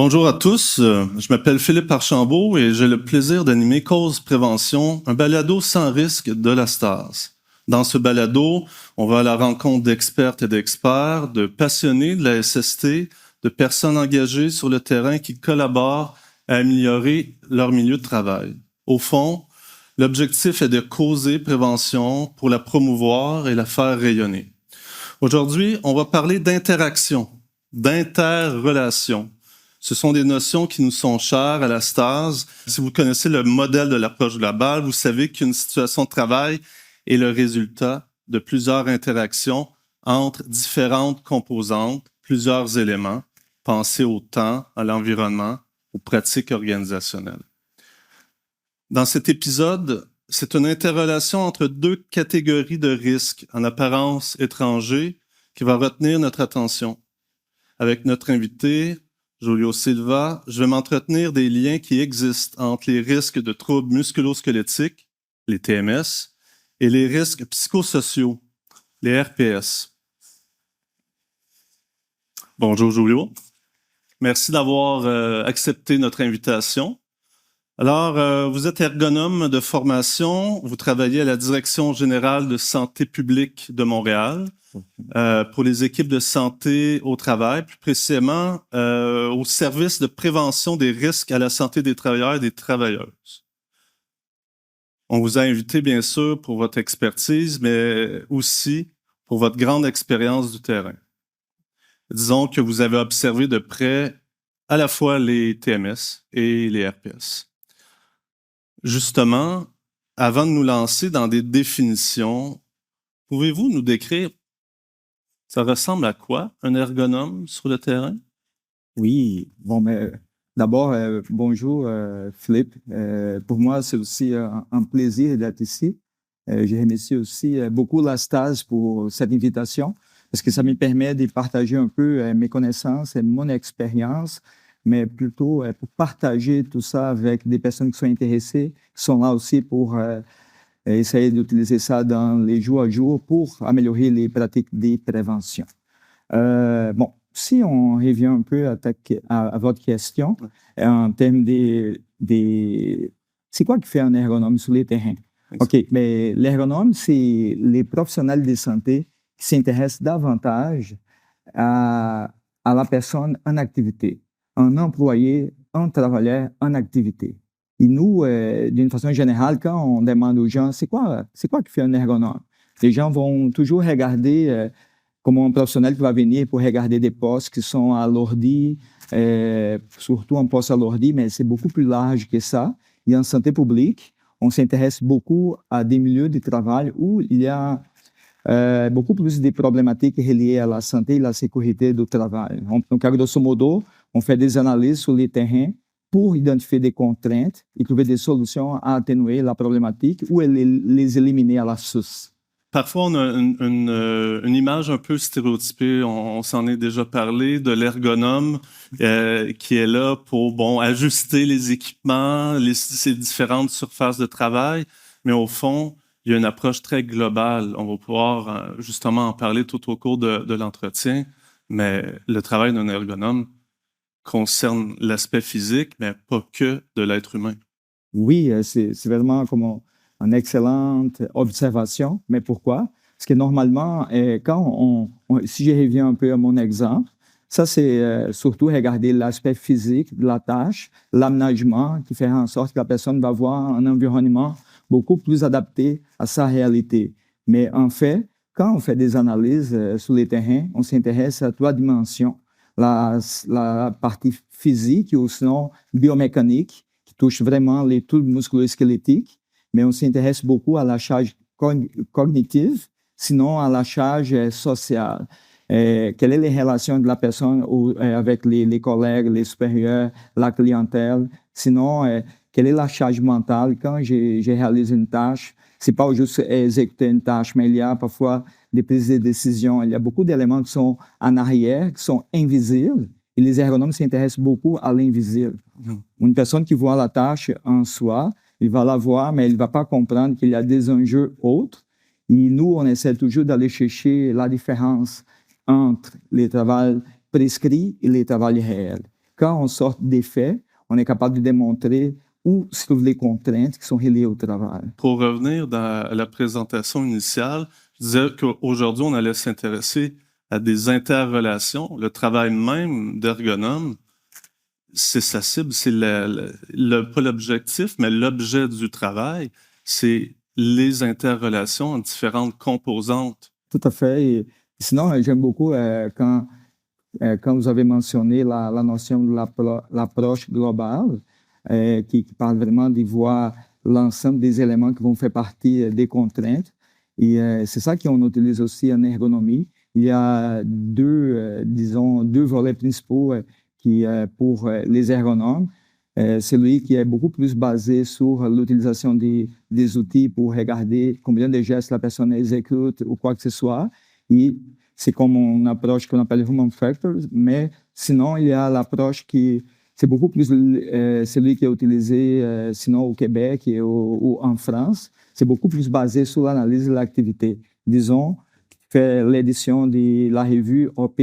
Bonjour à tous, je m'appelle Philippe Archambault et j'ai le plaisir d'animer Cause Prévention, un balado sans risque de la STAS. Dans ce balado, on va à la rencontre d'expertes et d'experts, de passionnés de la SST, de personnes engagées sur le terrain qui collaborent à améliorer leur milieu de travail. Au fond, l'objectif est de causer prévention pour la promouvoir et la faire rayonner. Aujourd'hui, on va parler d'interaction, d'interrelation. Ce sont des notions qui nous sont chères à la STAS. Si vous connaissez le modèle de l'approche globale, vous savez qu'une situation de travail est le résultat de plusieurs interactions entre différentes composantes, plusieurs éléments. Pensez au temps, à l'environnement, aux pratiques organisationnelles. Dans cet épisode, c'est une interrelation entre deux catégories de risques en apparence étrangers qui va retenir notre attention. Avec notre invité, Julio Silva, je vais m'entretenir des liens qui existent entre les risques de troubles musculo-squelettiques, les TMS, et les risques psychosociaux, les RPS. Bonjour Julio. Merci d'avoir accepté notre invitation. Alors, vous êtes ergonome de formation, vous travaillez à la Direction générale de santé publique de Montréal pour les équipes de santé au travail, plus précisément au service de prévention des risques à la santé des travailleurs et des travailleuses. On vous a invité, bien sûr, pour votre expertise, mais aussi pour votre grande expérience du terrain. Disons que vous avez observé de près à la fois les TMS et les RPS. Justement, avant de nous lancer dans des définitions, pouvez-vous nous décrire, ça ressemble à quoi, un ergonome sur le terrain? Oui, bon, mais d'abord, bonjour Philippe. Pour moi, c'est aussi un plaisir d'être ici. Je remercie aussi beaucoup la STAS pour cette invitation, parce que ça me permet de partager un peu mes connaissances et mon expérience, mais plutôt pour partager tout ça avec des personnes qui sont intéressées, qui sont là aussi pour essayer d'utiliser ça dans les jours à jour pour améliorer les pratiques de prévention. Bon, si on revient un peu à votre question, en termes c'est quoi qui fait un ergonome sur les terrains? OK, mais l'ergonome, c'est les professionnels de santé qui s'intéressent davantage à la personne en activité, un employé, un travailleur en activité. Et nous, d'une façon générale, quand on demande aux gens, c'est quoi qui fait un ergonome? Les gens vont toujours regarder comme un professionnel qui va venir pour regarder des postes qui sont à l'ordi, surtout un poste à l'ordi, mais c'est beaucoup plus large que ça. Et en santé publique, on s'intéresse beaucoup à des milieux de travail où il y a beaucoup plus de problématiques reliées à la santé et à la sécurité du travail. Donc, grosso modo, on fait des analyses sur les terrains pour identifier des contraintes et trouver des solutions à atténuer la problématique ou les éliminer à la source. Parfois, on a une image un peu stéréotypée, on s'en est déjà parlé, de l'ergonome qui est là pour ajuster les équipements, ces différentes surfaces de travail, mais au fond, il y a une approche très globale. On va pouvoir justement en parler tout au cours de l'entretien, mais le travail d'un ergonome concerne l'aspect physique, mais pas que de l'être humain. Oui, c'est vraiment comme une excellente observation. Mais pourquoi? Parce que normalement, si je reviens un peu à mon exemple, ça c'est surtout regarder l'aspect physique de la tâche, l'aménagement qui fait en sorte que la personne va avoir un environnement beaucoup plus adapté à sa réalité. Mais en fait, quand on fait des analyses sur les terrains, on s'intéresse à trois dimensions. La partie physique ou sinon biomécanique, qui touche vraiment les troubles musculo-squelettiques, mais on s'intéresse beaucoup à la charge cognitive, sinon à la charge sociale. Quelles sont les relations de la personne avec les collègues, les supérieurs, la clientèle? Sinon, quelle est la charge mentale quand je réalise une tâche? Ce n'est pas juste exécuter une tâche, mais il y a parfois des prises de décision. Il y a beaucoup d'éléments qui sont en arrière, qui sont invisibles, et les ergonomes s'intéressent beaucoup à l'invisible. Une personne qui voit la tâche en soi, il va la voir, mais il ne va pas comprendre qu'il y a des enjeux autres. Et nous, on essaie toujours d'aller chercher la différence entre les travaux prescrits et les travaux réels. quand on sort des faits, on est capable de démontrer où se trouvent les contraintes qui sont reliées au travail. Pour revenir à la présentation initiale, je disais qu'aujourd'hui, on allait s'intéresser à des interrelations. Le travail même d'ergonome, c'est sa cible, c'est pas l'objectif, mais l'objet du travail, c'est les interrelations en différentes composantes. Tout à fait. Et sinon, j'aime beaucoup quand vous avez mentionné la notion de l'approche globale, qui parle vraiment de voir l'ensemble des éléments qui vont faire partie des contraintes. Et c'est ça qu'on utilise aussi en ergonomie. Il y a deux volets principaux pour les ergonomes. Celui qui est beaucoup plus basé sur l'utilisation des outils pour regarder combien de gestes la personne exécute ou quoi que ce soit. Et c'est comme une approche qu'on appelle Human Factors, mais sinon, il y a l'approche qui, c'est beaucoup plus celui qui est utilisé sinon au Québec ou en France. C'est beaucoup plus basé sur l'analyse de l'activité. Disons, fait l'édition de la revue OP,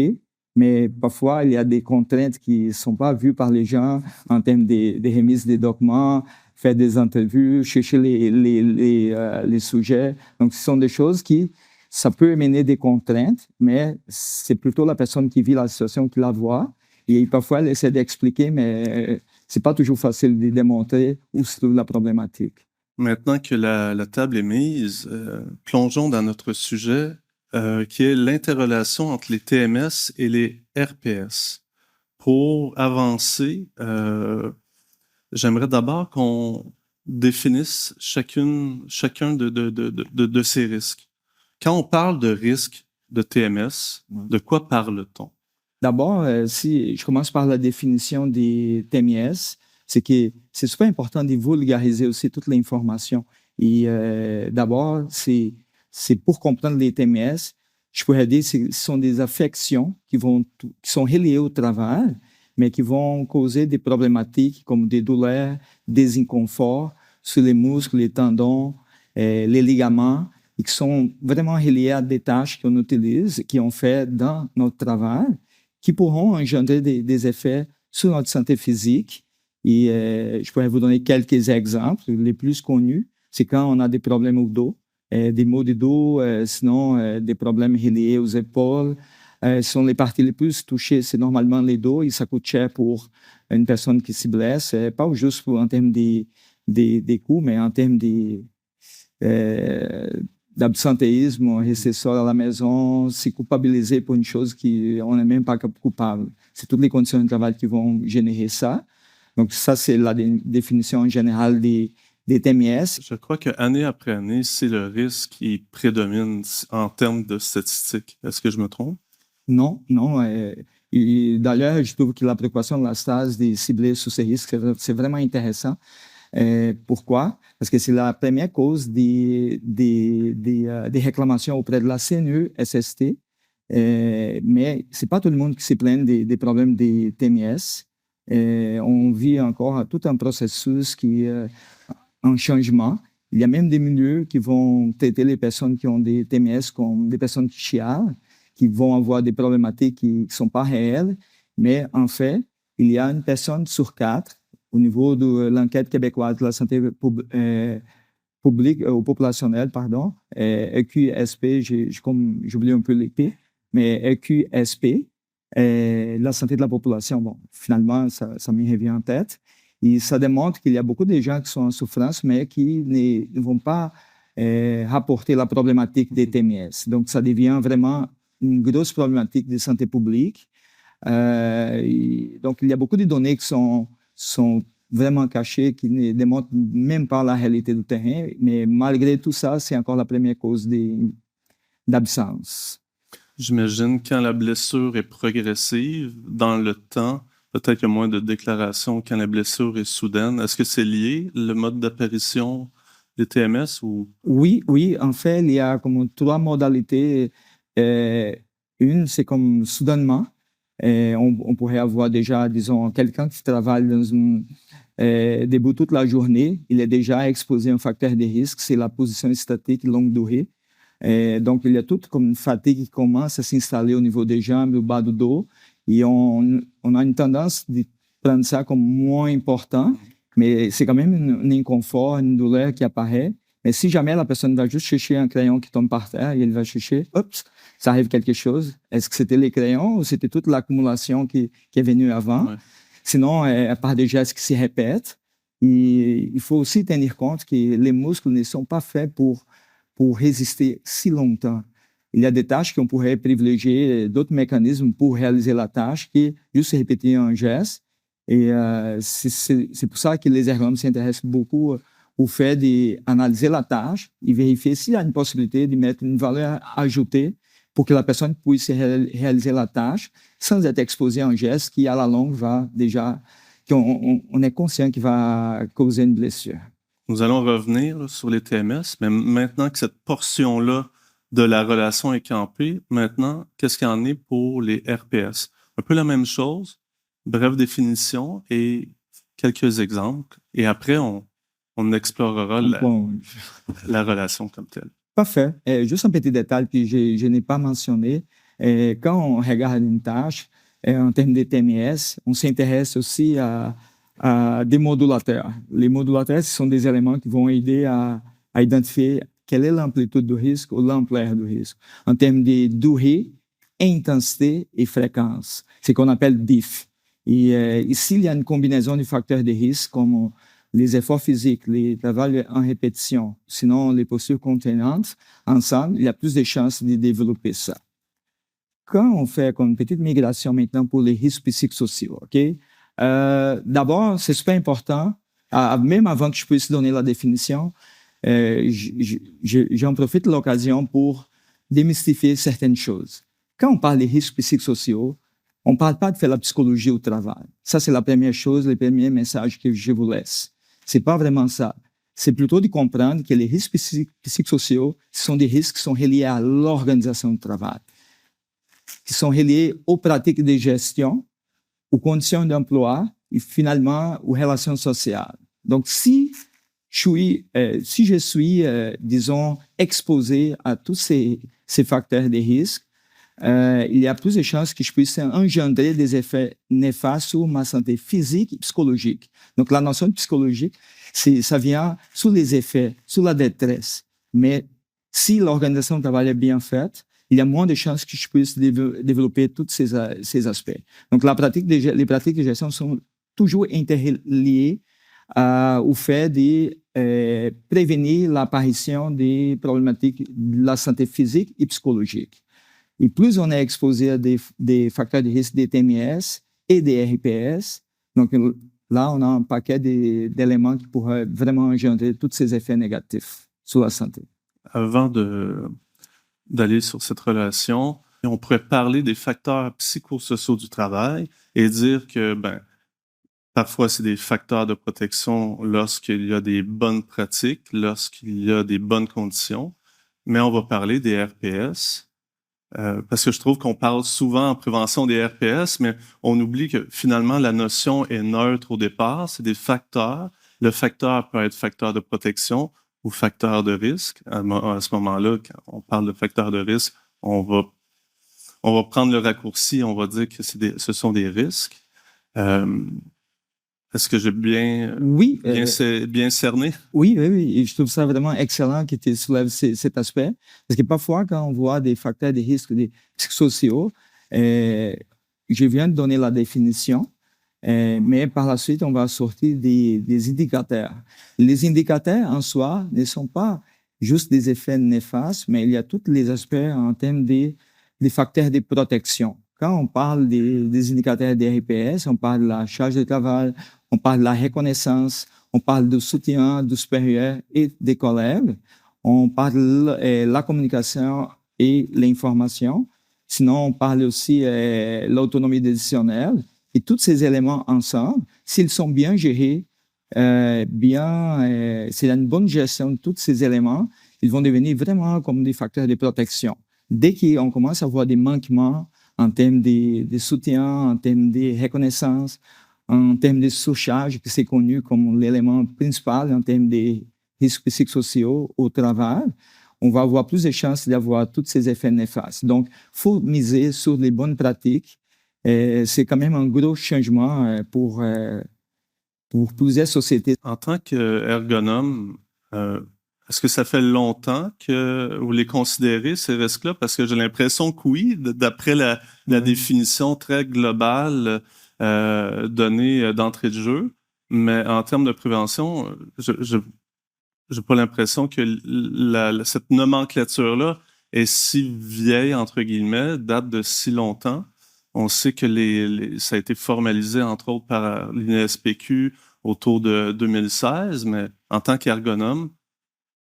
mais parfois, il y a des contraintes qui ne sont pas vues par les gens en termes de remise des documents, faire des entrevues, chercher les sujets. Donc, ce sont des choses qui, ça peut mener des contraintes, mais c'est plutôt la personne qui vit la situation qui la voit. Et parfois, elle essaie d'expliquer, mais ce n'est pas toujours facile de démontrer où se trouve la problématique. Maintenant que la table est mise, plongeons dans notre sujet, qui est l'interrelation entre les TMS et les RPS. Pour avancer, j'aimerais d'abord qu'on définisse chacun de ces risques. Quand on parle de risque de TMS, de quoi parle-t-on? D'abord, si je commence par la définition des TMS, c'est que c'est super important de vulgariser aussi toute l'information. Et d'abord, c'est pour comprendre les TMS, je pourrais dire que ce sont des affections qui sont reliées au travail, mais qui vont causer des problématiques comme des douleurs, des inconforts sur les muscles, les tendons, les ligaments, et qui sont vraiment reliés à des tâches qu'on utilise, qu'on fait dans notre travail, qui pourront engendrer des effets sur notre santé physique. Et je pourrais vous donner quelques exemples. Les plus connus, c'est quand on a des problèmes au dos, des maux de dos, sinon des problèmes reliés aux épaules. Ce sont les parties les plus touchées, c'est normalement les dos, et ça coûte cher pour une personne qui se blesse, pas juste en termes des coûts, mais en termes d'absentéisme, rester seul à la maison, se culpabiliser pour une chose qu'on n'est même pas coupable. C'est toutes les conditions de travail qui vont générer ça. Donc, ça, c'est la définition générale des TMS. Je crois qu'année après année, c'est le risque qui prédomine en termes de statistiques. Est-ce que je me trompe? Non, non. D'ailleurs, je trouve que la préoccupation de la STAS de cibler sur ces risques, c'est vraiment intéressant. Pourquoi? Parce que c'est la première cause des réclamations auprès de la CNE-SST, mais ce n'est pas tout le monde qui se plaint des problèmes des TMS. On vit encore tout un processus qui est en changement. Il y a même des milieux qui vont traiter les personnes qui ont des TMS comme des personnes qui chialent, qui vont avoir des problématiques qui ne sont pas réelles, mais en fait, il y a une personne sur 4 au niveau de l'enquête québécoise de la santé publique ou populationnelle, pardon, EQSP, j'oublie un peu l'épée, mais EQSP, la santé de la population, bon, finalement, ça me revient en tête. Et ça démontre qu'il y a beaucoup de gens qui sont en souffrance, mais qui ne vont pas rapporter la problématique des TMS. Donc, ça devient vraiment une grosse problématique de santé publique. Donc, il y a beaucoup de données qui sont vraiment cachées, qui ne démontrent même pas la réalité du terrain, mais malgré tout ça, c'est encore la première cause d'absence. J'imagine quand la blessure est progressive, dans le temps, peut-être qu'il y a moins de déclarations quand la blessure est soudaine. Est-ce que c'est lié, le mode d'apparition des TMS? Ou... Oui, en fait, il y a comme 3 modalités. Une, c'est comme soudainement. On pourrait avoir déjà, disons, quelqu'un qui travaille dans debout toute la journée, il est déjà exposé à un facteur de risque, c'est la position statique longue durée. Donc, il y a toute comme une fatigue qui commence à s'installer au niveau des jambes, au bas du dos, et on a une tendance de prendre ça comme moins important, mais c'est quand même un inconfort, une douleur qui apparaît. Mais si jamais la personne va juste chercher un crayon qui tombe par terre et elle va chercher, oups, ça arrive quelque chose. Est-ce que c'était les crayons ou c'était toute l'accumulation qui est venue avant? Ouais. Sinon, par des gestes qui se répètent. Et il faut aussi tenir compte que les muscles ne sont pas faits pour résister si longtemps. Il y a des tâches qu'on pourrait privilégier d'autres mécanismes pour réaliser la tâche que juste répéter un geste. Et c'est pour ça que les ergonomes s'intéressent beaucoup au fait d'analyser la tâche et vérifier s'il y a une possibilité de mettre une valeur ajoutée pour que la personne puisse réaliser la tâche sans être exposé à un geste qui, à la longue, va déjà, qu'on est conscient qu'il va causer une blessure. Nous allons revenir là, sur les TMS, mais maintenant que cette portion-là de la relation est campée, maintenant, qu'est-ce qu'il y en est pour les RPS? Un peu la même chose, brève définition et quelques exemples. Et après, on explorera la relation comme telle. Parfait. Juste un petit détail que je n'ai pas mentionné. Quand on regarde une tâche, en termes de TMS, on s'intéresse aussi à des modulateurs. Les modulateurs, ce sont des éléments qui vont aider à identifier quelle est l'amplitude du risque ou l'ampleur du risque, en termes de durée, intensité et fréquence. C'est ce qu'on appelle DIF. Et s'il y a une combinaison de facteurs de risque, comme les efforts physiques, les travaux en répétition, sinon les postures contraignantes, ensemble, il y a plus de chances de développer ça. Quand on fait comme une petite migration maintenant pour les risques psychosociaux, OK? D'abord, c'est super important, même avant que je puisse donner la définition, j'en profite de l'occasion pour démystifier certaines choses. Quand on parle des risques psychosociaux, on ne parle pas de faire la psychologie au travail. Ça, c'est la première chose, le premier message que je vous laisse. C'est pas vraiment ça. C'est plutôt de comprendre que les risques psychosociaux sont des risques qui sont reliés à l'organisation du travail, qui sont reliés aux pratiques de gestion, aux conditions d'emploi et finalement aux relations sociales. Donc, si je suis, disons, exposé à tous ces facteurs de risque, il y a plus de chances que je puisse engendrer des effets néfastes sur ma santé physique et psychologique. Donc, la notion de psychologique, ça vient sous les effets, sous la détresse. Mais si l'organisation du travail est bien faite, il y a moins de chances que je puisse développer tous ces aspects. Donc, les pratiques de gestion sont toujours interliées au fait de prévenir l'apparition des problématiques de la santé physique et psychologique. Et plus on est exposé à des facteurs de risque des TMS et des RPS, donc là, on a un paquet d'éléments qui pourraient vraiment engendrer tous ces effets négatifs sur la santé. Avant d'aller sur cette relation, on pourrait parler des facteurs psychosociaux du travail et dire que, parfois, c'est des facteurs de protection lorsqu'il y a des bonnes pratiques, lorsqu'il y a des bonnes conditions, mais on va parler des RPS. Parce que je trouve qu'on parle souvent en prévention des RPS, mais on oublie que finalement, la notion est neutre au départ. C'est des facteurs. Le facteur peut être facteur de protection ou facteur de risque. À ce moment-là, quand on parle de facteur de risque, on va prendre le raccourci, on va dire que ce sont des risques. Est-ce que j'ai bien cerné? Oui. Et je trouve ça vraiment excellent que tu soulèves cet aspect. Parce que parfois, quand on voit des facteurs de risque psychosociaux, je viens de donner la définition, mais par la suite, on va sortir des indicateurs. Les indicateurs en soi ne sont pas juste des effets néfastes, mais il y a tous les aspects en termes des facteurs de protection. Quand on parle des indicateurs des RPS, on parle de la charge de travail, on parle de la reconnaissance, on parle du soutien du supérieur et des collègues, on parle de la communication et l'information. Sinon, on parle aussi de l'autonomie décisionnelle. Et tous ces éléments ensemble, s'ils sont bien gérés, s'il y a une bonne gestion de tous ces éléments, ils vont devenir vraiment comme des facteurs de protection. Dès qu'on commence à voir des manquements en termes de soutien, en termes de reconnaissance, en termes de surcharge, que c'est connu comme l'élément principal en termes de risques psychosociaux au travail, on va avoir plus de chances d'avoir tous ces effets néfastes. Donc, il faut miser sur les bonnes pratiques C'est quand même un gros changement pour plusieurs sociétés. En tant qu'ergonome, est-ce que ça fait longtemps que vous les considérez, ces risques-là? Parce que j'ai l'impression que oui, d'après la définition très globale donnée d'entrée de jeu, mais en termes de prévention, je j'ai pas l'impression que cette nomenclature-là est si vieille, entre guillemets, date de si longtemps. On sait que ça a été formalisé, entre autres, par l'INSPQ autour de 2016, mais en tant qu'ergonome,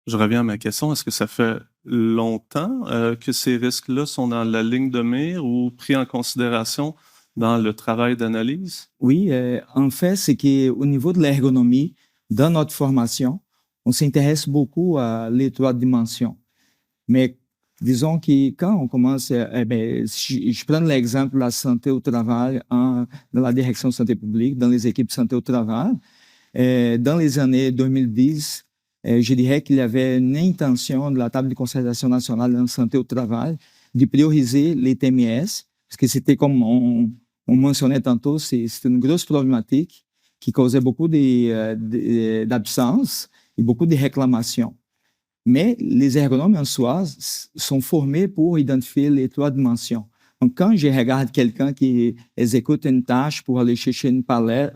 je reviens à ma question, est-ce que ça fait longtemps que ces risques-là sont dans la ligne de mire ou pris en considération dans le travail d'analyse? Oui, en fait, c'est qu'au niveau de l'ergonomie, dans notre formation, on s'intéresse beaucoup à les trois dimensions. Mais disons que quand on commence, si je prends l'exemple de la santé au travail dans la direction de santé publique, dans les équipes de santé au travail, dans les années 2010, je dirais qu'il y avait une intention de la table de concertation nationale en santé au travail de prioriser les TMS, parce que c'était comme on mentionnait tantôt, c'était une grosse problématique qui causait beaucoup d'absences et beaucoup de réclamations. Mais les ergonomes en soi sont formés pour identifier les trois dimensions. Donc, quand je regarde quelqu'un qui exécute une tâche pour aller chercher une palette,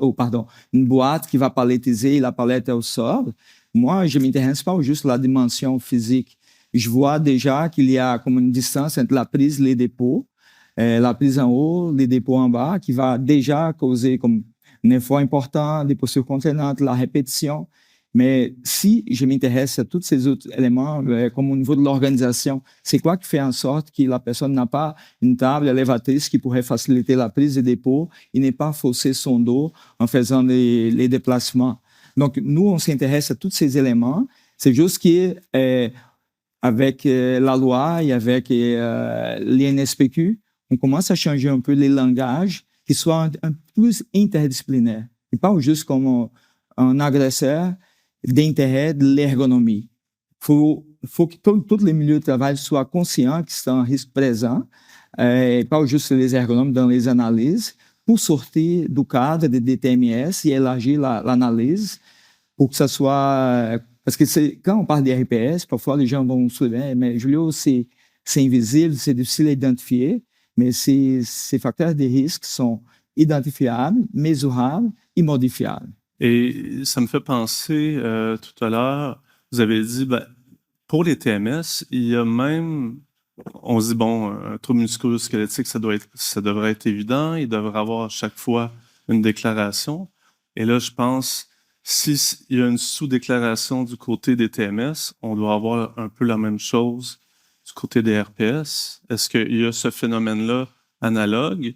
une boîte qui va palettiser et la palette est au sol, moi, je ne m'intéresse pas juste à la dimension physique. Je vois déjà qu'il y a comme une distance entre la prise et les dépôts, la prise en haut, les dépôts en bas, qui va déjà causer comme un effort important, des postures contenantes, la répétition. Mais si je m'intéresse à tous ces autres éléments, comme au niveau de l'organisation, c'est quoi qui fait en sorte que la personne n'a pas une table élévatrice qui pourrait faciliter la prise des dépôts et n'est pas fausser son dos en faisant les déplacements. Donc, nous, on s'intéresse à tous ces éléments. C'est juste qu'avec la loi et avec l'INSPQ, on commence à changer un peu les langages qui soient un peu plus interdisciplinaires. Et pas juste comme un agresseur d'intérêt de l'ergonomie. Faut que tous les milieux de travail soient conscients que c'est un risque présent, et pas juste les ergonomes dans les analyses, pour sortir du cadre des DTMS et élargir l'analyse pour que ça soit... Parce que quand on parle des RPS, parfois les gens vont se dire, mais Julio, c'est invisible, c'est difficile à identifier, mais ces facteurs de risque sont identifiables, mesurables et modifiables. Et ça me fait penser, tout à l'heure, vous avez dit, ben, pour les TMS, il y a même, on se dit, bon, un trouble musculo-squelettique, ça devrait être évident, il devrait avoir à chaque fois une déclaration. Et là, je pense, s'il y a une sous-déclaration du côté des TMS, on doit avoir un peu la même chose du côté des RPS. Est-ce qu'il y a ce phénomène-là analogue?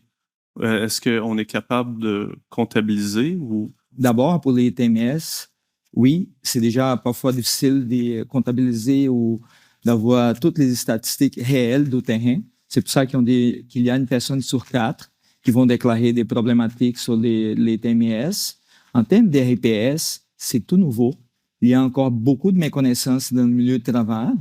Est-ce qu'on est capable de comptabiliser ou... D'abord, pour les TMS, oui, c'est déjà parfois difficile de comptabiliser ou d'avoir toutes les statistiques réelles du terrain. C'est pour ça qu'il y a une personne sur 4 qui vont déclarer des problématiques sur les TMS. En termes de RPS, c'est tout nouveau. Il y a encore beaucoup de méconnaissances dans le milieu de travail.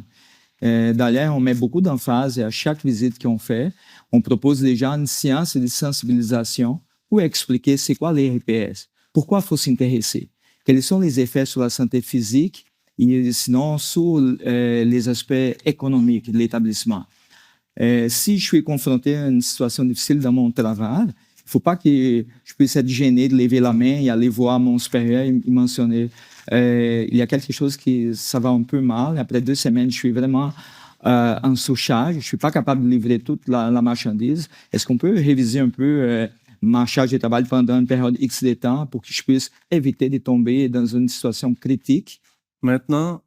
D'ailleurs, on met beaucoup d'emphase à chaque visite qu'on fait. On propose déjà une séance de sensibilisation pour expliquer c'est quoi les RPS. Pourquoi il faut s'intéresser? Quels sont les effets sur la santé physique et sinon sur les aspects économiques de l'établissement? Si je suis confronté à une situation difficile dans mon travail, il ne faut pas que je puisse être gêné de lever la main et aller voir mon supérieur et mentionner il y a quelque chose qui ça va un peu mal. Après 2 semaines, je suis vraiment en surcharge. Je ne suis pas capable de livrer toute la marchandise. Est-ce qu'on peut réviser un peu ma charge de travail pendant une période X de temps pour que je puisse éviter de tomber dans une situation critique? Maintenant,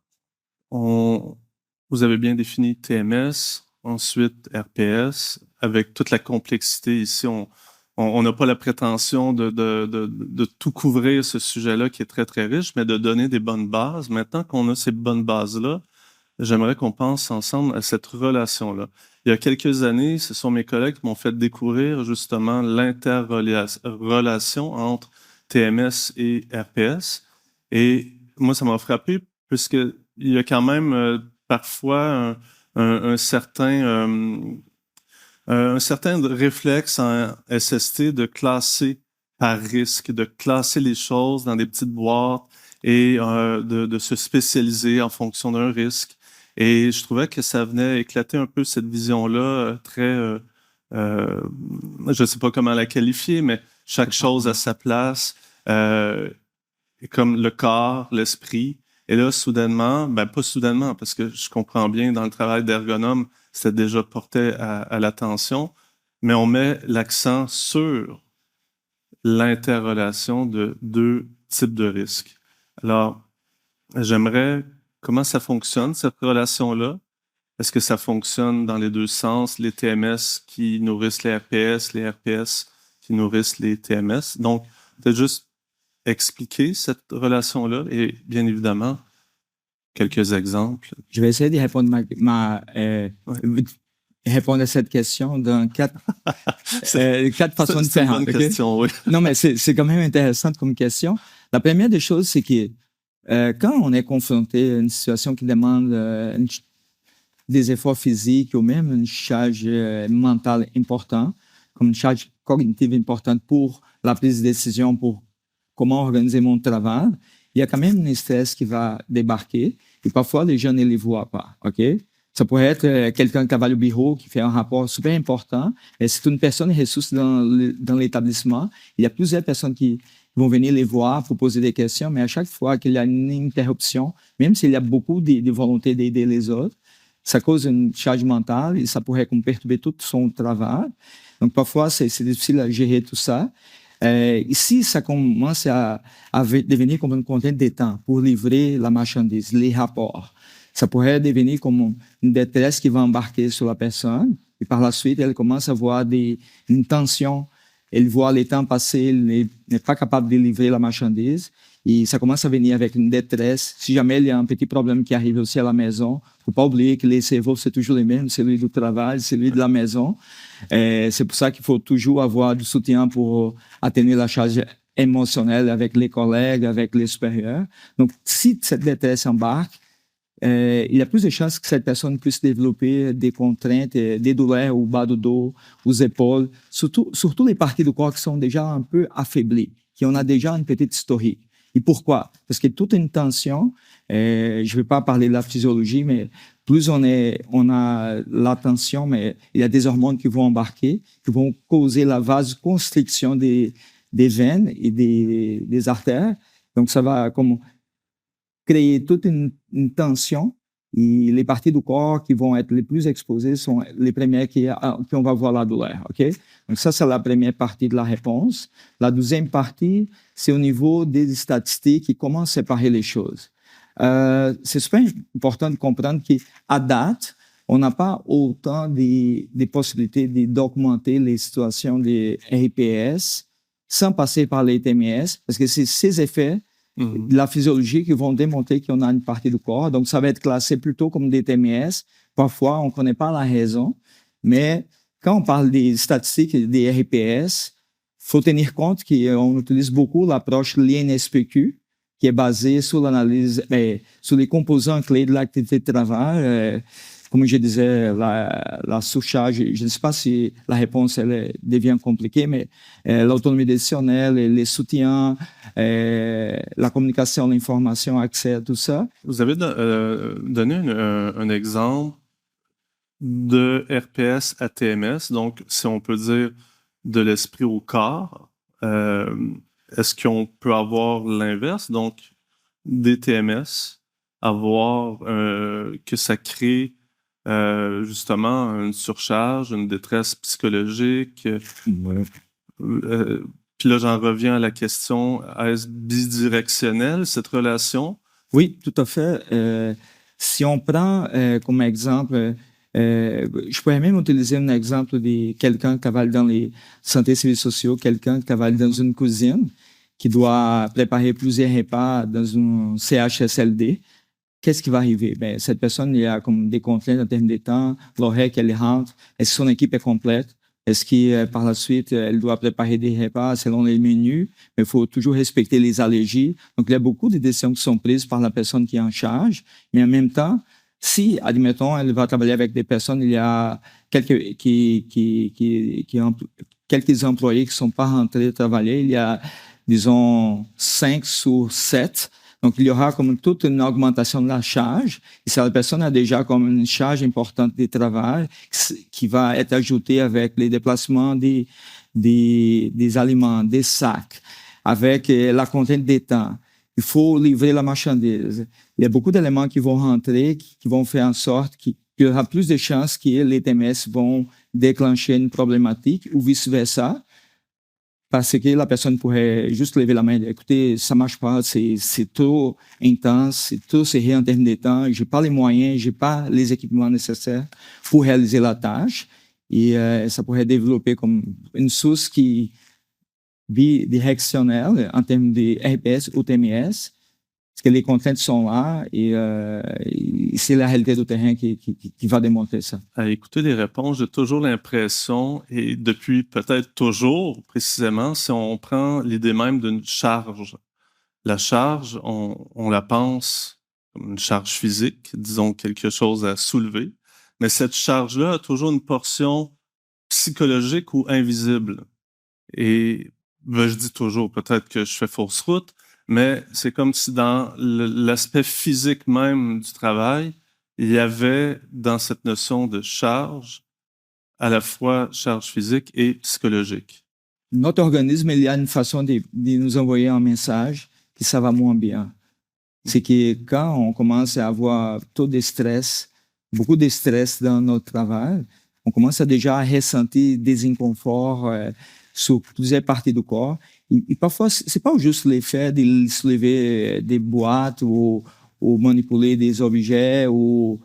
vous avez bien défini TMS, ensuite RPS, avec toute la complexité ici. On n'a pas la prétention de tout couvrir ce sujet-là qui est très, très riche, mais de donner des bonnes bases. Maintenant qu'on a ces bonnes bases-là, j'aimerais qu'on pense ensemble à cette relation-là. Il y a quelques années, ce sont mes collègues qui m'ont fait découvrir justement l'interrelation entre TMS et RPS. Et moi, ça m'a frappé puisqu'il y a quand même parfois un certain un certain réflexe en SST de classer par risque, de classer les choses dans des petites boîtes et de se spécialiser en fonction d'un risque. Et je trouvais que ça venait éclater un peu cette vision-là très... je ne sais pas comment la qualifier, mais chaque chose à sa place, comme le corps, l'esprit. Et là, soudainement, ben pas soudainement, parce que je comprends bien, dans le travail d'ergonome, c'était déjà porté à l'attention, mais on met l'accent sur l'interrelation de deux types de risques. Alors, j'aimerais, comment ça fonctionne, cette relation-là? Est-ce que ça fonctionne dans les deux sens, les TMS qui nourrissent les RPS qui nourrissent les TMS? Donc, peut-être juste expliquer cette relation-là et bien évidemment, quelques exemples. Je vais essayer de répondre, répondre à cette question dans quatre façons différentes. C'est une bonne question, oui. Non, mais c'est quand même intéressant comme question. La première des choses, c'est que quand on est confronté à une situation qui demande des efforts physiques ou même une charge mentale importante, comme une charge cognitive importante pour la prise de décision, pour comment organiser mon travail, il y a quand même un stress qui va débarquer et parfois les gens ne les voient pas, OK? Ça pourrait être quelqu'un qui va au bureau, qui fait un rapport super important. Et c'est une personne ressource dans l'établissement. Il y a plusieurs personnes qui vont venir les voir pour poser des questions, mais à chaque fois qu'il y a une interruption, même s'il y a beaucoup de volonté d'aider les autres, ça cause une charge mentale et ça pourrait perturber tout son travail. Donc, parfois, c'est difficile à gérer tout ça. Ici, ça commence à devenir comme une contrainte de temps pour livrer la marchandise, les rapports. Ça pourrait devenir comme une détresse qui va embarquer sur la personne. Et par la suite, elle commence à avoir une tension. Elle voit le temps passer, elle n'est pas capable de livrer la marchandise. Et ça commence à venir avec une détresse. Si jamais il y a un petit problème qui arrive aussi à la maison, il ne faut pas oublier que les cerveaux, c'est toujours les mêmes, celui du travail, celui de la maison. C'est pour ça qu'il faut toujours avoir du soutien pour atténuer la charge émotionnelle avec les collègues, avec les supérieurs. Donc, si cette détresse embarque, il y a plus de chances que cette personne puisse développer des contraintes, des douleurs au bas du dos, aux épaules, surtout les parties du corps qui sont déjà un peu affaiblies, qui ont déjà une petite historique. Et pourquoi? Parce que toute une tension, je ne vais pas parler de la physiologie, mais plus on a la tension, mais il y a des hormones qui vont embarquer, qui vont causer la vasoconstriction des veines et des artères. Donc, ça va comme créer toute une tension. Et les parties du corps qui vont être les plus exposées sont les premières qui on va voir la douleur. Okay? Donc ça, c'est la première partie de la réponse. La deuxième partie, c'est au niveau des statistiques qui commencent à séparer les choses. C'est super important de comprendre qu'à date, on n'a pas autant des possibilités de documenter les situations des RPS sans passer par les TMS, parce que c'est ces effets de la physiologie qui vont démontrer qu'on a une partie du corps. Donc, ça va être classé plutôt comme des TMS. Parfois, on ne connaît pas la raison. Mais quand on parle des statistiques des RPS, il faut tenir compte qu'on utilise beaucoup l'approche l'INSPQ, qui est basée sur l'analyse, sur les composants clés de l'activité de travail. Comme je disais, la surcharge, je ne sais pas si la réponse elle devient compliquée, mais l'autonomie décisionnelle, les soutiens, la communication, l'information, accès à tout ça. Vous avez donné un exemple de RPS à TMS, donc si on peut dire de l'esprit au corps. Est-ce qu'on peut avoir l'inverse, donc des TMS, avoir que ça crée justement une surcharge, une détresse psychologique. Ouais. Puis là, j'en reviens à la question, est-ce bidirectionnel, cette relation? Oui, tout à fait. Si on prend comme exemple, je pourrais même utiliser un exemple de quelqu'un qui travaille dans les santé civile sociaux, quelqu'un qui travaille dans une cuisine, qui doit préparer plusieurs repas dans un CHSLD. Qu'est-ce qui va arriver? Ben, cette personne, il y a comme des contraintes en termes de temps, l'horaire qu'elle rentre, est-ce que son équipe est complète? Est-ce que par la suite, elle doit préparer des repas selon les menus? Mais il faut toujours respecter les allergies. Donc, il y a beaucoup de décisions qui sont prises par la personne qui est en charge. Mais en même temps, Si, admettons, elle va travailler avec des personnes, il y a quelques employés qui ne sont pas rentrés travailler, il y a, disons, 5 sur 7. Donc, il y aura comme toute une augmentation de la charge. Et si la personne a déjà comme une charge importante de travail qui va être ajoutée avec les déplacements des aliments, des sacs, avec la contrainte des temps, il faut livrer la marchandise. Il y a beaucoup d'éléments qui vont rentrer, qui vont faire en sorte qu'il y aura plus de chances que les TMS vont déclencher une problématique ou vice-versa, parce que la personne pourrait juste lever la main et dire, écoutez, ça marche pas, c'est trop intense, c'est trop serré en termes de temps, j'ai pas les moyens, j'ai pas les équipements nécessaires pour réaliser la tâche. Et ça pourrait développer comme une source qui bidirectionnelle en termes de RPS ou TMS, parce que les contraintes sont là et c'est la réalité du terrain qui va démontrer ça. À écouter les réponses, j'ai toujours l'impression, et depuis peut-être toujours précisément, si on prend l'idée même d'une charge, la charge, on la pense comme une charge physique, disons quelque chose à soulever, mais cette charge-là a toujours une portion psychologique ou invisible. Et ben, je dis toujours, peut-être que je fais fausse route, mais c'est comme si dans l'aspect physique même du travail, il y avait dans cette notion de charge, à la fois charge physique et psychologique. Notre organisme, il y a une façon de nous envoyer un message que ça va moins bien. C'est que quand on commence à avoir trop de stress, beaucoup de stress dans notre travail, on commence déjà à ressentir des inconforts sur plusieurs parties du corps. Et parfois, c'est pas juste l'effet de soulever des boîtes ou manipuler des objets ou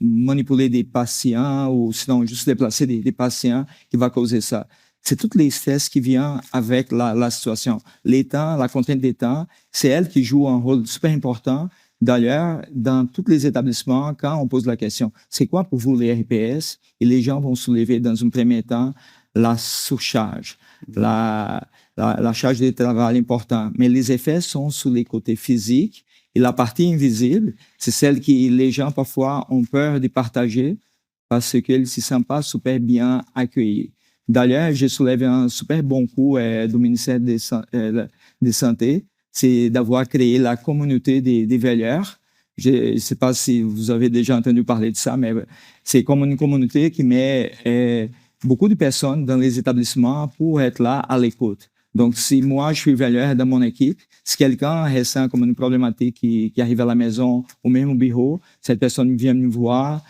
manipuler des patients ou sinon juste déplacer des patients qui va causer ça. C'est tous les stress qui viennent avec la situation. Les temps, la contrainte des temps, c'est elle qui joue un rôle super important. D'ailleurs, dans tous les établissements, quand on pose la question, c'est quoi pour vous les RPS? Et les gens vont soulever dans un premier temps la surcharge, la charge de travail importante. Mais les effets sont sur les côtés physiques. Et la partie invisible, c'est celle que les gens parfois ont peur de partager parce qu'ils ne se sentent pas super bien accueillis. D'ailleurs, je soulève un super bon coup du ministère de Santé, c'est d'avoir créé la communauté des veilleurs. Je ne sais pas si vous avez déjà entendu parler de ça, mais c'est comme une communauté qui met beaucoup de personnes dans les établissements pour être là à l'écoute. Donc, si moi, je suis veilleur dans mon équipe, si quelqu'un ressent comme une problématique qui arrive à la maison ou même au bureau, cette personne vient me voir,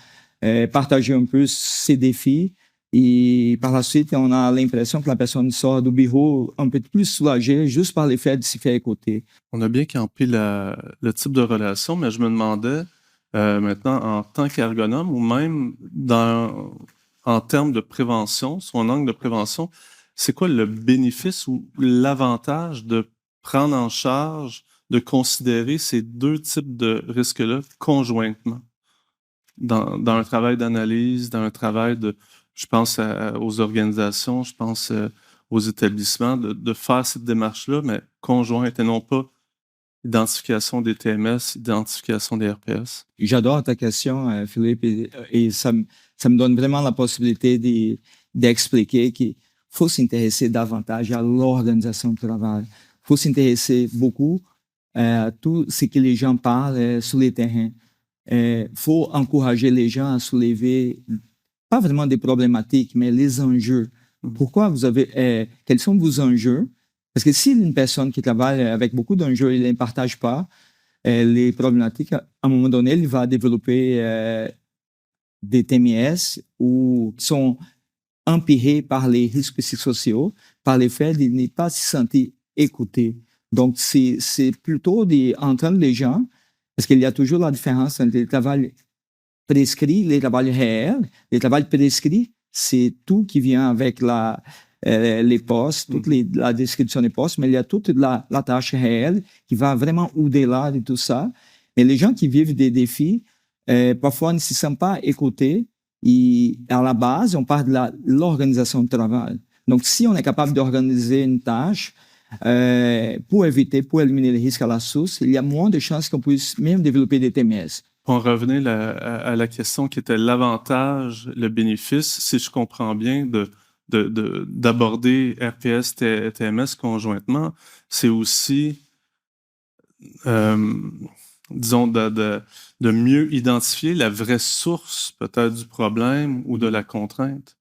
partager un peu ses défis. Et par la suite, on a l'impression que la personne sort du bureau un peu plus soulagée juste par le fait de s'y faire écouter. On a bien campé le type de relation, mais je me demandais maintenant, en tant qu'ergonome ou même en termes de prévention, sur un angle de prévention, c'est quoi le bénéfice ou l'avantage de prendre en charge, de considérer ces deux types de risques-là conjointement dans un travail d'analyse, dans un travail je pense aux organisations, je pense aux établissements, de faire cette démarche-là, mais conjointe et non pas identification des TMS, identification des RPS. J'adore ta question, Philippe, et ça me donne vraiment la possibilité d'expliquer qu'il faut s'intéresser davantage à l'organisation du travail. Il faut s'intéresser beaucoup à tout ce que les gens parlent sur le terrain. Il faut encourager les gens à soulever, pas vraiment des problématiques, mais les enjeux. Pourquoi quels sont vos enjeux? Parce que si une personne qui travaille avec beaucoup d'enjeux, il ne les partage pas, les problématiques, à un moment donné, il va développer des TMS qui sont empirés par les risques psychosociaux, par le fait de ne pas se sentir écouté. Donc, c'est plutôt d'entendre les gens, parce qu'il y a toujours la différence entre le travail prescrit et le travail réel. Le travail prescrit, c'est tout qui vient avec les postes, toute la description des postes, mais il y a toute la tâche réelle qui va vraiment au-delà de tout ça. Mais les gens qui vivent des défis, parfois ne se sentent pas écoutés. Et à la base, on parle de l'organisation du travail. Donc, si on est capable d'organiser une tâche pour éliminer les risques à la source, il y a moins de chances qu'on puisse même développer des TMS. Pour en revenir à la question qui était l'avantage, le bénéfice, si je comprends bien, d'aborder RPS, TMS conjointement, c'est aussi, disons, de mieux identifier la vraie source peut-être du problème ou de la contrainte.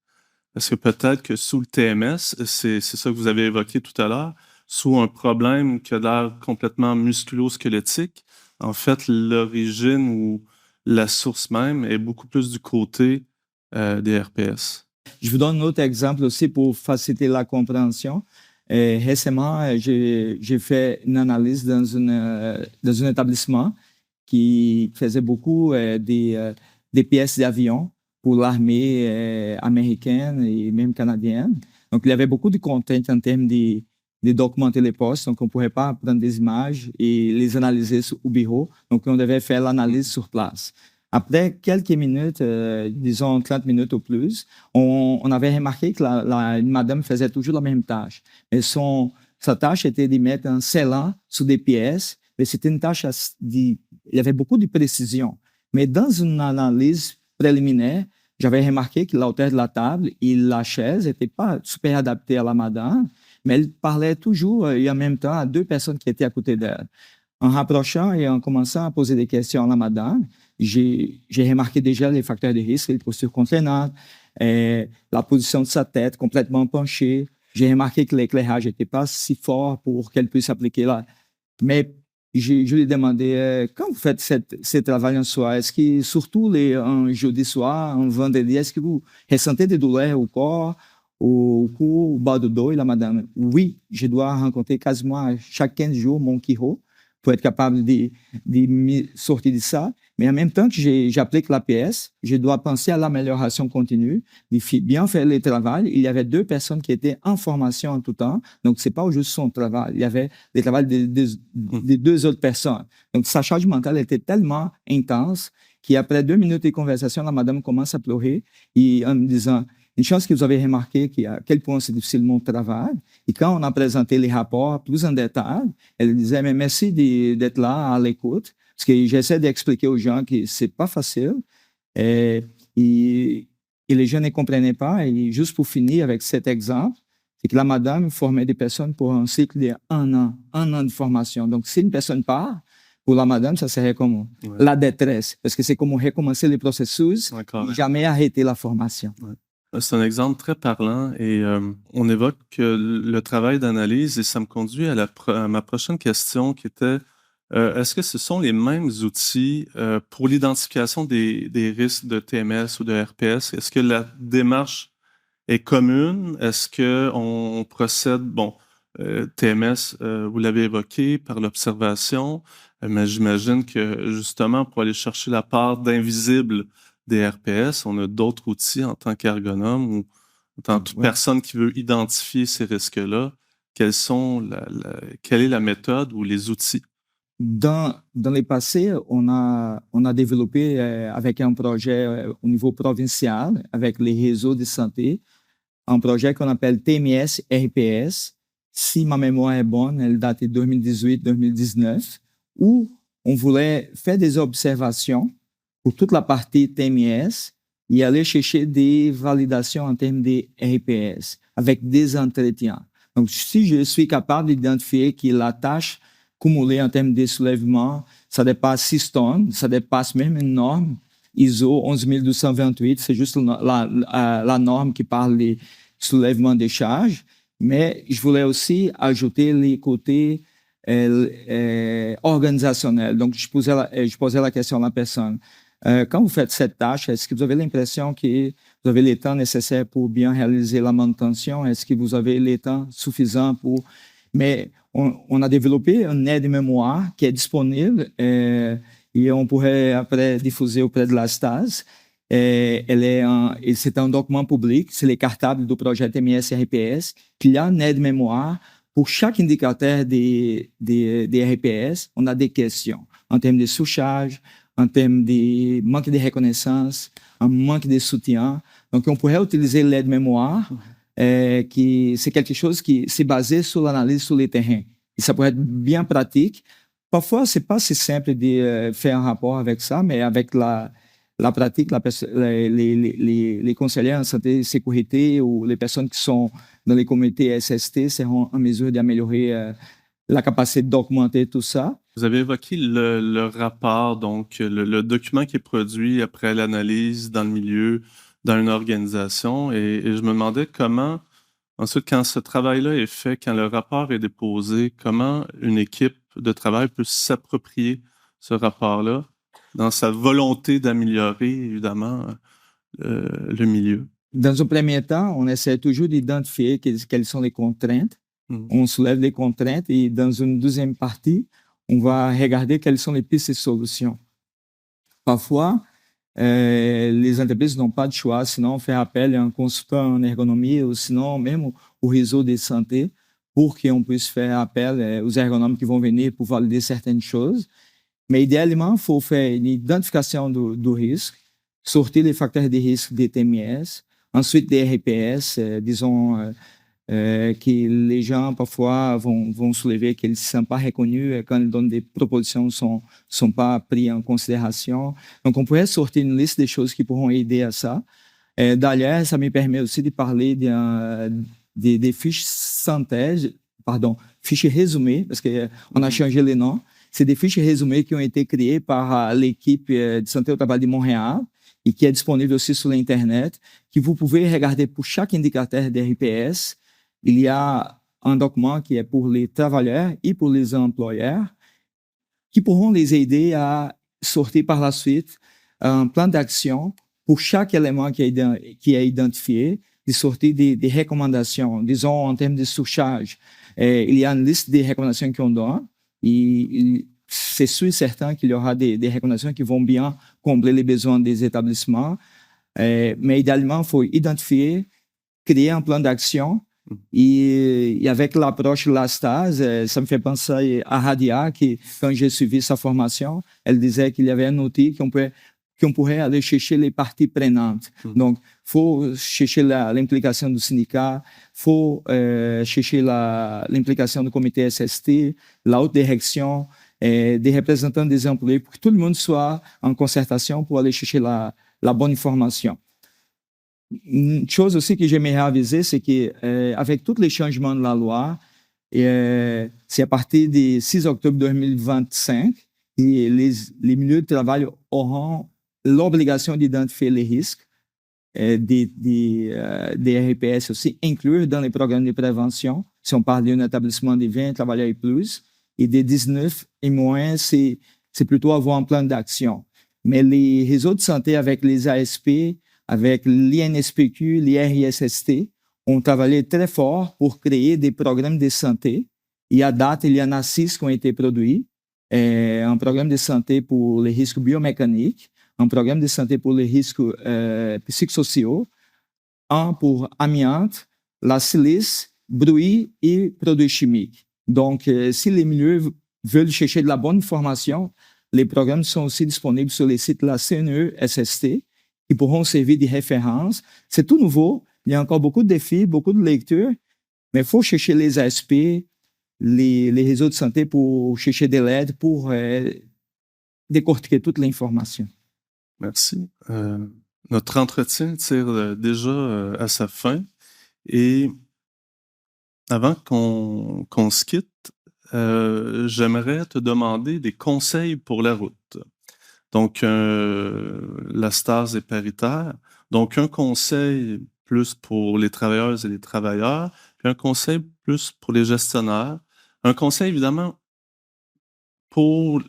Parce que peut-être que sous le TMS, c'est ça que vous avez évoqué tout à l'heure, sous un problème qui a l'air complètement musculo-squelettique, en fait, l'origine ou la source même est beaucoup plus du côté des RPS. Je vous donne un autre exemple aussi pour faciliter la compréhension. Récemment, j'ai fait une analyse dans un établissement qui faisait beaucoup des pièces d'avion pour l'armée américaine et même canadienne. Donc, il y avait beaucoup de contraintes en termes de documenter les postes. Donc, on ne pourrait pas prendre des images et les analyser au bureau. Donc, on devait faire l'analyse sur place. Après quelques minutes, disons 30 minutes ou plus, on avait remarqué que une madame faisait toujours la même tâche. Mais sa tâche était de mettre un scellant sur des pièces. Mais c'était une tâche il y avait beaucoup de précision. Mais dans une analyse préliminaire, j'avais remarqué que la hauteur de la table et la chaise n'étaient pas super adaptées à la madame, mais elle parlait toujours et en même temps à deux personnes qui étaient à côté d'elle. En rapprochant et en commençant à poser des questions à la madame, j'ai remarqué déjà les facteurs de risque, les postures contraignantes, la position de sa tête complètement penchée. J'ai remarqué que l'éclairage n'était pas si fort pour qu'elle puisse appliquer là. Mais je lui ai demandé, quand vous faites ce travail en soir, est-ce que, surtout un jeudi soir, un vendredi, est-ce que vous ressentez des douleurs au corps, au cou, au bas du dos? Et la madame, oui, je dois rencontrer quasiment chaque 15 jours mon chiro pour être capable de me sortir de ça. Mais en même temps que j'applique l'APS, je dois penser à l'amélioration continue, de bien faire le travail. Il y avait deux personnes qui étaient en formation en tout temps. Donc, ce n'est pas juste son travail. Il y avait le travail de deux autres personnes. Donc, sa charge mentale était tellement intense qu'après 2 minutes de conversation, la madame commence à pleurer et en me disant, une chance que vous avez remarqué à quel point c'est difficile mon travail. Et quand on a présenté les rapports plus en détail, elle disait, mais merci d'être là à l'écoute. Parce que j'essaie d'expliquer aux gens que c'est pas facile et les gens ne comprenaient pas. Et juste pour finir avec cet exemple, c'est que la madame formait des personnes pour un cycle de un an de formation. Donc, si une personne part, pour la madame, ça serait comme la détresse, parce que c'est comme recommencer le processus et jamais arrêter la formation. Ouais. C'est un exemple très parlant et on évoque le travail d'analyse et ça me conduit à ma prochaine question qui était est-ce que ce sont les mêmes outils pour l'identification des risques de TMS ou de RPS? Est-ce que la démarche est commune? Est-ce qu'on procède, TMS, vous l'avez évoqué, par l'observation, mais j'imagine que justement, pour aller chercher la part d'invisible des RPS, on a d'autres outils en tant qu'ergonome ou en tant que personne qui veut identifier ces risques-là. Quelle est la méthode ou les outils? Dans les passés, on a développé avec un projet au niveau provincial, avec les réseaux de santé, un projet qu'on appelle TMS RPS. Si ma mémoire est bonne, elle date de 2018-2019, où on voulait faire des observations pour toute la partie TMS et aller chercher des validations en termes de RPS avec des entretiens. Donc, si je suis capable d'identifier que la tâche cumulé en termes de soulèvement, ça dépasse 6 tonnes, ça dépasse même une norme ISO 11228, c'est juste la norme qui parle de soulèvement des charges, mais je voulais aussi ajouter les côtés organisationnels. Donc, je posais la question à la personne, quand vous faites cette tâche, est-ce que vous avez l'impression que vous avez le temps nécessaire pour bien réaliser la manutention? Est-ce que vous avez le temps suffisant pour... Mais on a développé un aide-mémoire qui est disponible et on pourrait après diffuser auprès de la STAS. C'est un document public, c'est les cartables du projet TMS RPS, qu'il y a un aide-mémoire pour chaque indicateur des RPS. On a des questions en termes de sous-charge, en termes de manque de reconnaissance, un manque de soutien. Donc, on pourrait utiliser l'aide-mémoire que c'est quelque chose qui s'est basé sur l'analyse sur le terrain. Et ça pourrait être bien pratique. Parfois, c'est pas si simple de faire un rapport avec ça, mais avec la pratique, les conseillers en santé et sécurité ou les personnes qui sont dans les comités SST seront en mesure d'améliorer la capacité d'augmenter tout ça. Vous avez évoqué le rapport, donc le document qui est produit après l'analyse dans le milieu, dans une organisation, et je me demandais comment, ensuite, quand ce travail-là est fait, quand le rapport est déposé, comment une équipe de travail peut s'approprier ce rapport-là dans sa volonté d'améliorer, évidemment, le milieu. Dans un premier temps, on essaie toujours d'identifier quelles sont les contraintes. On soulève les contraintes et dans une deuxième partie, on va regarder quelles sont les pistes de solutions. Parfois, les entreprises n'ont pas de choix, sinon faire appel à un consultant en ergonomie ou sinon même au réseau de santé pour qu'on puisse faire appel aux ergonomes qui vont venir pour valider certaines choses. Mais idéalement, il faut faire une identification du risque, sortir les facteurs de risque des TMS, ensuite des RPS, disons que les gens parfois vont soulever qu'ils ne se sentent pas reconnus quand ils donnent des propositions sont pas prises en considération. Donc, on pourrait sortir une liste de choses qui pourront aider à ça. D'ailleurs, ça me permet aussi de parler des fiches synthèse, fiches résumées, parce qu'on a changé les noms. C'est des fiches résumées qui ont été créées par l'équipe de santé au travail de Montréal et qui est disponible aussi sur l'Internet, que vous pouvez regarder pour chaque indicateur de RPS. Il y a un document qui est pour les travailleurs et pour les employeurs qui pourront les aider à sortir par la suite un plan d'action pour chaque élément qui est identifié, de sortir des recommandations, disons en termes de surcharge. Il y a une liste de recommandations qu'on donne et c'est sûr et certain qu'il y aura des recommandations qui vont bien combler les besoins des établissements. Mais idéalement, il faut identifier, créer un plan d'action. Et avec l'approche LASTAS, ça me fait penser à Radia, qui, quand j'ai suivi sa formation, elle disait qu'il y avait un outil qu'on pourrait aller chercher les parties prenantes. Donc, il faut chercher l'implication du syndicat, il faut chercher l'implication du comité SST, la haute direction, des représentants des employés, pour que tout le monde soit en concertation pour aller chercher la bonne information. Une chose aussi que j'aimerais aviser, c'est qu'avec tous les changements de la loi, c'est à partir du 6 octobre 2025 et les milieux de travail auront l'obligation d'identifier les risques des RPS aussi, inclure dans les programmes de prévention. Si on parle d'un établissement de 20 travailleurs et plus, et des 19 et moins, c'est plutôt avoir un plan d'action. Mais les réseaux de santé avec les ASP, avec l'INSPQ, l'IRISST, ont travaillé très fort pour créer des programmes de santé. Et à date, il y en a 6 qui ont été produits. Un programme de santé pour les risques biomécaniques, un programme de santé pour les risques psychosociaux, un pour amiante, la silice, bruit et produits chimiques. Donc, si les milieux veulent chercher de la bonne information, les programmes sont aussi disponibles sur les sites de la CNE-SST, qui pourront servir de référence. C'est tout nouveau. Il y a encore beaucoup de défis, beaucoup de lectures, mais il faut chercher les ASP, les réseaux de santé pour chercher de l'aide, pour décortiquer toute l'information. Merci. Notre entretien tire déjà à sa fin. Et avant qu'on se quitte, j'aimerais te demander des conseils pour la route. Donc, la STAS est paritaire. Donc, un conseil plus pour les travailleuses et les travailleurs, puis un conseil plus pour les gestionnaires. Un conseil, évidemment, pour,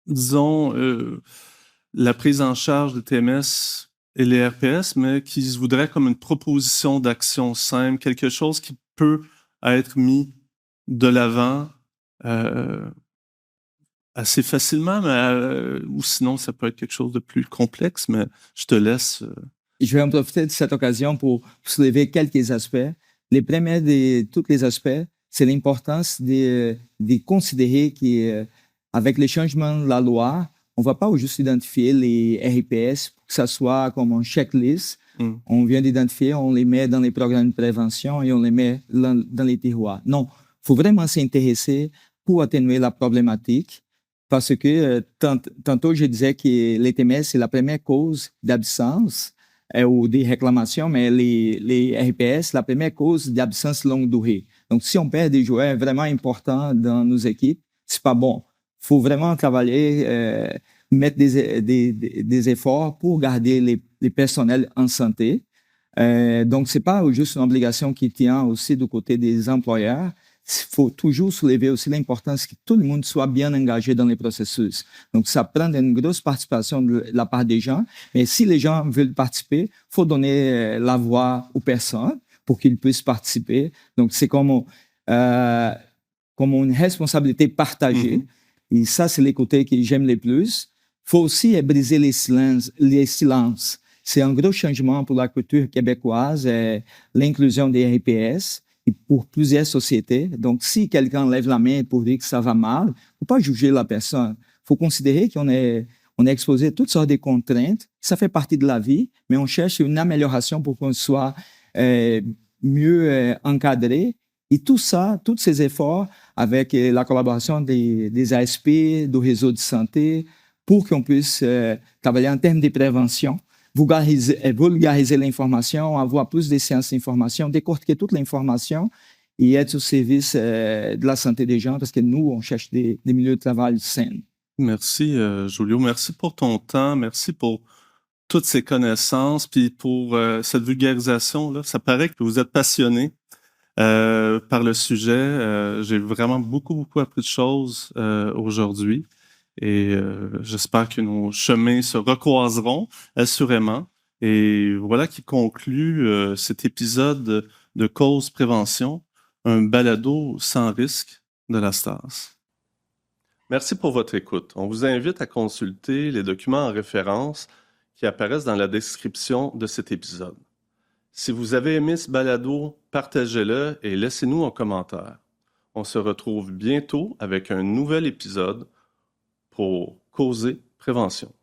disons, la prise en charge des TMS et les RPS, mais qui se voudrait comme une proposition d'action simple, quelque chose qui peut être mis de l'avant assez facilement, mais, ou sinon, ça peut être quelque chose de plus complexe, mais je te laisse. Je vais en profiter de cette occasion pour soulever quelques aspects. Les premiers de tous les aspects, c'est l'importance de considérer qu'avec les changements de la loi, on ne va pas juste identifier les RIPS pour que ça soit comme un checklist. On vient d'identifier, on les met dans les programmes de prévention et on les met dans les tiroirs. Non, il faut vraiment s'intéresser pour atténuer la problématique parce que tantôt je disais que les TMS, c'est la première cause d'absence ou des réclamations, mais les RPS, la première cause d'absence longue durée. Donc, si on perd des joueurs vraiment importants dans nos équipes, c'est pas bon. Il faut vraiment travailler, mettre des efforts pour garder les personnels en santé. Donc, c'est pas juste une obligation qui tient aussi du côté des employeurs. Il faut toujours soulever aussi l'importance que tout le monde soit bien engagé dans les processus. Donc, ça prend une grosse participation de la part des gens. Mais si les gens veulent participer, il faut donner la voix aux personnes pour qu'ils puissent participer. Donc, c'est comme une responsabilité partagée. Et ça, c'est les côtés que j'aime le plus. Il faut aussi briser les silences. C'est un gros changement pour la culture québécoise, l'inclusion des RPS et pour plusieurs sociétés. Donc, si quelqu'un lève la main pour dire que ça va mal, il ne faut pas juger la personne. Il faut considérer qu'on est exposé à toutes sortes de contraintes. Ça fait partie de la vie, mais on cherche une amélioration pour qu'on soit mieux encadré. Et tout ça, tous ces efforts avec la collaboration des ASP, du réseau de santé, pour qu'on puisse travailler en termes de prévention, vulgariser l'information, avoir plus de sciences d'information, décortiquer toute l'information et être au service de la santé des gens parce que nous, on cherche des milieux de travail sains. Merci, Julio. Merci pour ton temps. Merci pour toutes ces connaissances puis pour cette vulgarisation là. Ça paraît que vous êtes passionné par le sujet. J'ai vraiment beaucoup appris de choses aujourd'hui. Et j'espère que nos chemins se recroiseront, assurément. Et voilà qui conclut cet épisode de Cause Prévention, un balado sans risque de la STAS. Merci pour votre écoute. On vous invite à consulter les documents en référence qui apparaissent dans la description de cet épisode. Si vous avez aimé ce balado, partagez-le et laissez-nous un commentaire. On se retrouve bientôt avec un nouvel épisode pour Causer Prévention.